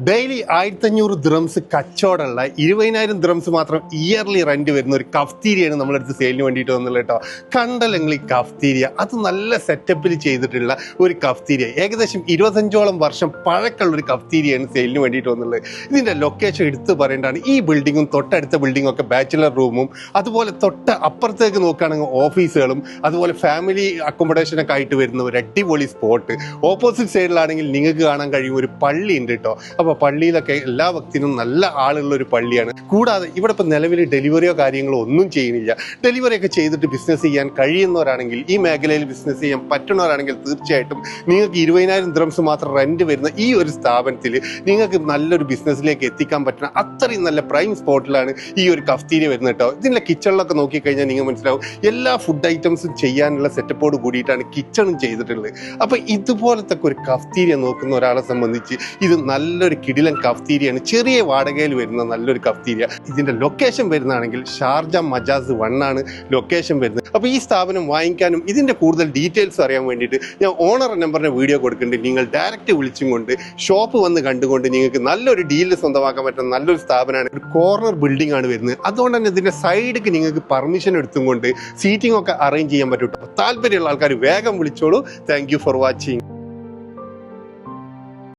Daily 1500 dirhams കച്ചവടമുള്ള 20,000 dirhams മാത്രം yearly rent വരുന്ന ഒരു കഫ്തീരിയാണ് നമ്മളടുത്ത് സെയിലിന് വേണ്ടിയിട്ട് വന്നുള്ളത് കേട്ടോ. കണ്ടല്ലെങ്കിൽ ഈ കഫ്തീരിയ അത് നല്ല സെറ്റപ്പിൽ ചെയ്തിട്ടുള്ള ഒരു കഫ്തീരിയ, ഏകദേശം 25ഓളം വർഷം പഴക്കമുള്ള ഒരു കഫ്തീരിയാണ് സെയിലിന് വേണ്ടിയിട്ട് വന്നുള്ളത്. ഇതിൻ്റെ ലൊക്കേഷൻ എടുത്ത് പറയേണ്ടതാണ്. ഈ ബിൽഡിങ്ങും തൊട്ടടുത്ത ബിൽഡിങ്ങും ഒക്കെ ബാച്ചിലർ റൂമും, അതുപോലെ തൊട്ട് അപ്പുറത്തേക്ക് നോക്കുകയാണെങ്കിൽ ഓഫീസുകളും, അതുപോലെ ഫാമിലി അക്കോമഡേഷനൊക്കെ ആയിട്ട് വരുന്ന ഒരു അടിപൊളി സ്പോട്ട്. ഓപ്പോസിറ്റ് സൈഡിലാണെങ്കിൽ നിങ്ങൾക്ക് കാണാൻ കഴിയും ഒരു പള്ളി ഉണ്ട് കേട്ടോ. അപ്പോൾ പള്ളിയിലൊക്കെ എല്ലാ ഭക്തിനും നല്ല ആളുള്ള ഒരു പള്ളിയാണ്. കൂടാതെ ഇവിടെ ഇപ്പം നിലവിൽ ഡെലിവറിയോ കാര്യങ്ങളോ ഒന്നും ചെയ്യുന്നില്ല. ഡെലിവറി ഒക്കെ ചെയ്തിട്ട് ബിസിനസ് ചെയ്യാൻ കഴിയുന്നവരാണെങ്കിൽ, ഈ മേഖലയിൽ ബിസിനസ് ചെയ്യാൻ പറ്റുന്നവരാണെങ്കിൽ തീർച്ചയായിട്ടും നിങ്ങൾക്ക് 20,000 ദിറംസ് മാത്രം റെന്റ് വരുന്ന ഈ ഒരു സ്ഥാപനത്തിൽ നിങ്ങൾക്ക് നല്ലൊരു ബിസിനസ്സിലേക്ക് എത്തിക്കാൻ പറ്റുന്ന അത്രയും നല്ല പ്രൈം സ്പോട്ടിലാണ് ഈ ഒരു കഫ്തീരിയ വരുന്നത് കേട്ടോ. ഇതിൻ്റെ കിച്ചണിലൊക്കെ നോക്കിക്കഴിഞ്ഞാൽ നിങ്ങൾ മനസ്സിലാവും എല്ലാ ഫുഡ് ഐറ്റംസും ചെയ്യാനുള്ള സെറ്റപ്പോട് കൂടിയിട്ടാണ് കിച്ചണും ചെയ്തിട്ടുള്ളത്. അപ്പോൾ ഇതുപോലത്തെ ഒരു കഫ്തീരിയ നോക്കുന്ന ഒരാളെ സംബന്ധിച്ച് ഇത് നല്ലൊരു കിടിലൻ കഫ്തീരിയാണ്. ചെറിയ വാടകയിൽ വരുന്ന നല്ലൊരു കഫ്തീരിയ. ഇതിന്റെ ലൊക്കേഷൻ വരുന്നതാണെങ്കിൽ ഷാർജ മജാസ് 1 ആണ് ലൊക്കേഷൻ വരുന്നത്. അപ്പോൾ ഈ സ്ഥാപനം വാങ്ങിക്കാനും ഇതിന്റെ കൂടുതൽ ഡീറ്റെയിൽസ് അറിയാൻ വേണ്ടിയിട്ട് ഞാൻ ഓണർ നമ്പറിന്റെ വീഡിയോ കൊടുക്കുന്നുണ്ട്. നിങ്ങൾ ഡയറക്റ്റ് വിളിച്ചും കൊണ്ട് ഷോപ്പ് വന്ന് കണ്ടുകൊണ്ട് നിങ്ങൾക്ക് നല്ലൊരു ഡീലിൽ സ്വന്തമാക്കാൻ പറ്റുന്ന നല്ലൊരു സ്ഥാപനമാണ്. ഒരു കോർണർ ബിൽഡിംഗ് ആണ് വരുന്നത്. അതുകൊണ്ട് തന്നെ ഇതിന്റെ സൈഡിലേക്ക് നിങ്ങൾക്ക് പെർമിഷൻ എടുത്തും കൊണ്ട് സീറ്റിംഗ് ഒക്കെ അറേഞ്ച് ചെയ്യാൻ പറ്റും. താല്പര്യമുള്ള ആൾക്കാർ വേഗം വിളിച്ചോളൂ. Thank you for watching.